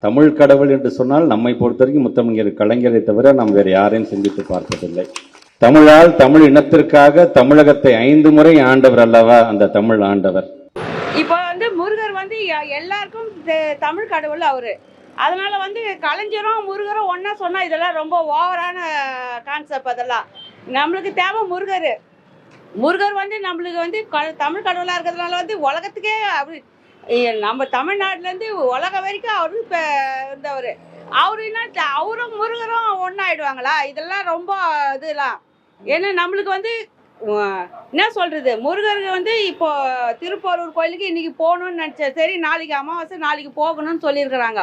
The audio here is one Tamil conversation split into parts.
தமிழ் கடவுள் என்று சொன்னால் நம்மை பொறுத்தவரைக்கும் முத்தமிழர் கலைஞரை தவிர நாம் வேறு யாரையும் சிந்தித்து பார்த்ததில்லை. தமிழால் தமிழ் இனத்திற்காக தமிழகத்தை 5 முறை ஆண்டவர் அல்லவா அந்த தமிழ் ஆண்டவர். இப்போ முருகர் எல்லாருக்கும் தமிழ் கடவுள் அவரு. அதனால கலைஞரும் முருகரும் ஒன்னா சொன்னா இதெல்லாம் ரொம்ப ஓவரான கான்செப்ட். அதெல்லாம் நம்மளுக்கு தேவை முருகர். முருகர் நம்மளுக்கு தமிழ் கடவுளா இருக்கிறதுனால உலகத்துக்கே அப்படி நம்ம தமிழ்நாட்டிலேருந்து உலகம் வரைக்கும் அவரு இப்போ இருந்தவர். அவரு என்ன அவரும் முருகரும் ஒன்றாயிடுவாங்களா? இதெல்லாம் ரொம்ப இதெல்லாம். ஏன்னா நம்மளுக்கு என்ன சொல்றது, முருகருக்கு இப்போ திருப்போரூர் கோயிலுக்கு இன்னைக்கு போகணும்னு நினச்சேன். சரி, நாளைக்கு அமாவாசை, நாளைக்கு போகணும்னு சொல்லியிருக்கிறாங்க.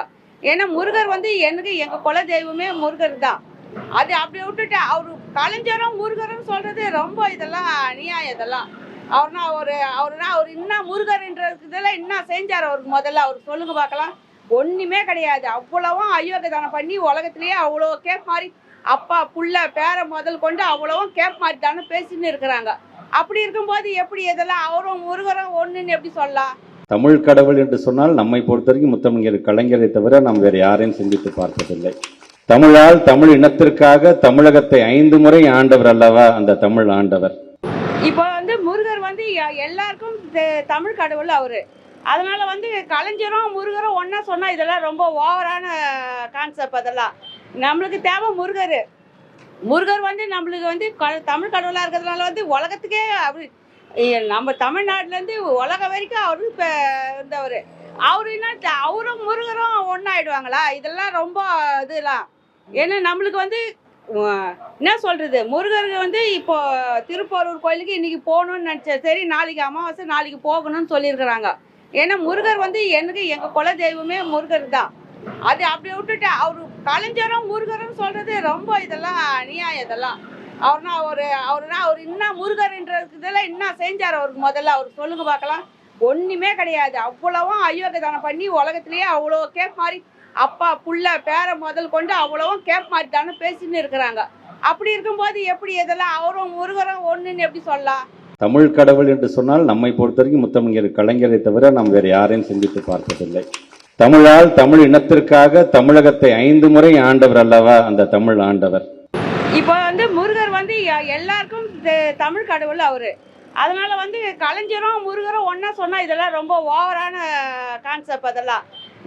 ஏன்னா முருகர் எனக்கு எங்கள் குல தெய்வமே முருகர் தான். அது அப்படி விட்டுட்டு அவரு கலைஞரும் முருகரும் சொல்றது ரொம்ப இதெல்லாம் அநியாயம். இதெல்லாம் அவர் இன்னும் முருகர்ன்றதுல என்ன செஞ்சார் அவருக்கு? முதல்ல அவருக்கு சொல்லுங்க பார்க்கலாம். ஒண்ணுமே கிடையாது. அவ்வளவும் அயோக்கியதானம் பண்ணி உலகத்திலேயே அவ்வளோ கேப் மாதிரி அப்பா புள்ள பேர முதல் கொண்டு அவ்வளவும் கேப் மாதிரி தானே பேசின்னு இருக்கிறாங்க. அப்படி இருக்கும்போது எப்படி இதெல்லாம் அவரும் முருகரும் ஒண்ணுன்னு எப்படி சொல்லலாம்? தமிழ் கடவுள் என்று சொன்னால் நம்மை பொறுத்தவரைக்கும் முத்தமிழர் கலைஞரை தவிர நாம் வேறு யாரையும் சிந்தித்து பார்த்ததில்லை. தமிழால் தமிழ் இனத்திற்காக தமிழகத்தை 5 முறை ஆண்டவர் அல்லவா அந்த தமிழ் ஆண்டவர். இப்போ முருகர் எல்லாருக்கும் தமிழ் கடவுள் அவரு. அதனால கலைஞரும் முருகரும் ஒன்னா சொன்னா இதெல்லாம் ரொம்ப ஓவரான கான்செப்ட். அதெல்லாம் நம்மளுக்கு தேவை முருகர். முருகர் நம்மளுக்கு தமிழ் கடவுளா இருக்கிறதுனால உலகத்துக்கே அப்படி நம்ம தமிழ்நாட்டிலேருந்து உலகம் வரைக்கும் அவரு இப்போ இருந்தவர். அவரு என்ன அவரும் முருகரும் ஒன்றாயிடுவாங்களா? இதெல்லாம் ரொம்ப இதெல்லாம். ஏன்னா நம்மளுக்கு என்ன சொல்றது, முருகருக்கு இப்போ திருப்போரூர் கோயிலுக்கு இன்னைக்கு போகணும்னு நினச்சேன். சரி, நாளைக்கு அமாவாசை, நாளைக்கு போகணும்னு சொல்லியிருக்கிறாங்க. ஏன்னா முருகர் எனக்கு எங்கள் குல தெய்வமே முருகர் தான். அது அப்படி விட்டுட்டு அவரு கலைஞரும் முருகரும் சொல்றது ரொம்ப இதெல்லாம் அநியாயம். இதெல்லாம் அவர் இன்னும் முருகர்ன்றதுல என்ன செஞ்சார் அவருக்கு? முதல்ல அவருக்கு சொல்லுங்க பார்க்கலாம். ஒண்ணுமே கிடையாது. அவ்வளவும் அயோக்கியதானம் பண்ணி உலகத்திலேயே அவ்வளோ கேப் மாதிரி அப்பா புள்ள பேர முதல் கொண்டு அவ்வளவும் கேப் மாதிரி தானே பேசின்னு இருக்கிறாங்க. அப்படி இருக்கும்போது எப்படி இதெல்லாம் அவரும் முருகரும் ஒண்ணுன்னு எப்படி சொல்லலாம்? தமிழ் கடவுள் என்று சொன்னால் நம்மை பொறுத்தவரைக்கும் முத்தமிழர் கலைஞரை தவிர நாம் வேறு யாரையும் சிந்தித்து பார்த்ததில்லை. தமிழால் தமிழ் இனத்திற்காக தமிழகத்தை 5 முறை ஆண்டவர் அல்லவா அந்த தமிழ் ஆண்டவர். இப்போ முருகர் எல்லாருக்கும் தமிழ் கடவுள் அவரு. அதனால கலைஞரும் முருகரும் ஒன்னா சொன்னா இதெல்லாம் ரொம்ப ஓவரான கான்செப்ட். அதெல்லாம்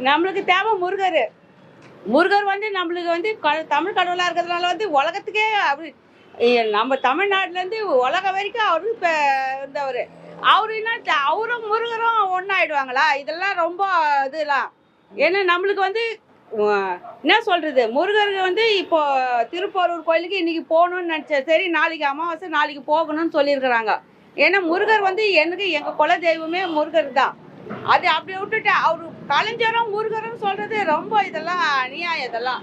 நம்மளுக்கு தேவை முருகர். முருகர் நம்மளுக்கு தமிழ் கடவுளா இருக்கிறதுனால உலகத்துக்கே அப்படி நம்ம தமிழ்நாட்டிலேருந்து உலகம் வரைக்கும் அவரு இப்போ இருந்தவர். அவரு என்ன அவரும் முருகரும் ஒன்றாயிடுவாங்களா? இதெல்லாம் ரொம்ப இதெல்லாம். ஏன்னா நம்மளுக்கு என்ன சொல்றது, முருகருக்கு இப்போ திருப்போரூர் கோயிலுக்கு இன்னைக்கு போகணும்னு நினச்சேன். சரி, நாளைக்கு அமாவாசை, நாளைக்கு போகணும்னு சொல்லியிருக்கிறாங்க. ஏன்னா முருகர் எனக்கு எங்கள் குல தெய்வமே முருகர் தான். அது அப்படி விட்டுட்டு அவரு கலைஞரும் முருகரும் சொல்றது ரொம்ப இதெல்லாம் அநியாயம். இதெல்லாம்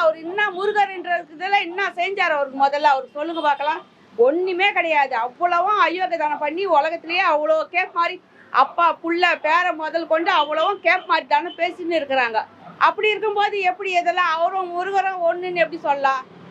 அவர் இன்னும் முருகர்ன்றதுல என்ன செஞ்சார் அவருக்கு? முதல்ல அவருக்கு சொல்லுங்க பார்க்கலாம். ஒண்ணுமே கிடையாது. அவ்வளவும் அயோக்கியதானம் பண்ணி உலகத்திலேயே அவ்வளோ கேப் மாதிரி அப்பா புள்ள பேர முதல் கொண்டு அவ்வளவும் கேப் மாதிரி தானே பேசின்னு இருக்கிறாங்க. அப்படி இருக்கும்போது எப்படி இதெல்லாம் அவரும் முருகரும் ஒண்ணுன்னு எப்படி சொல்லலாம்?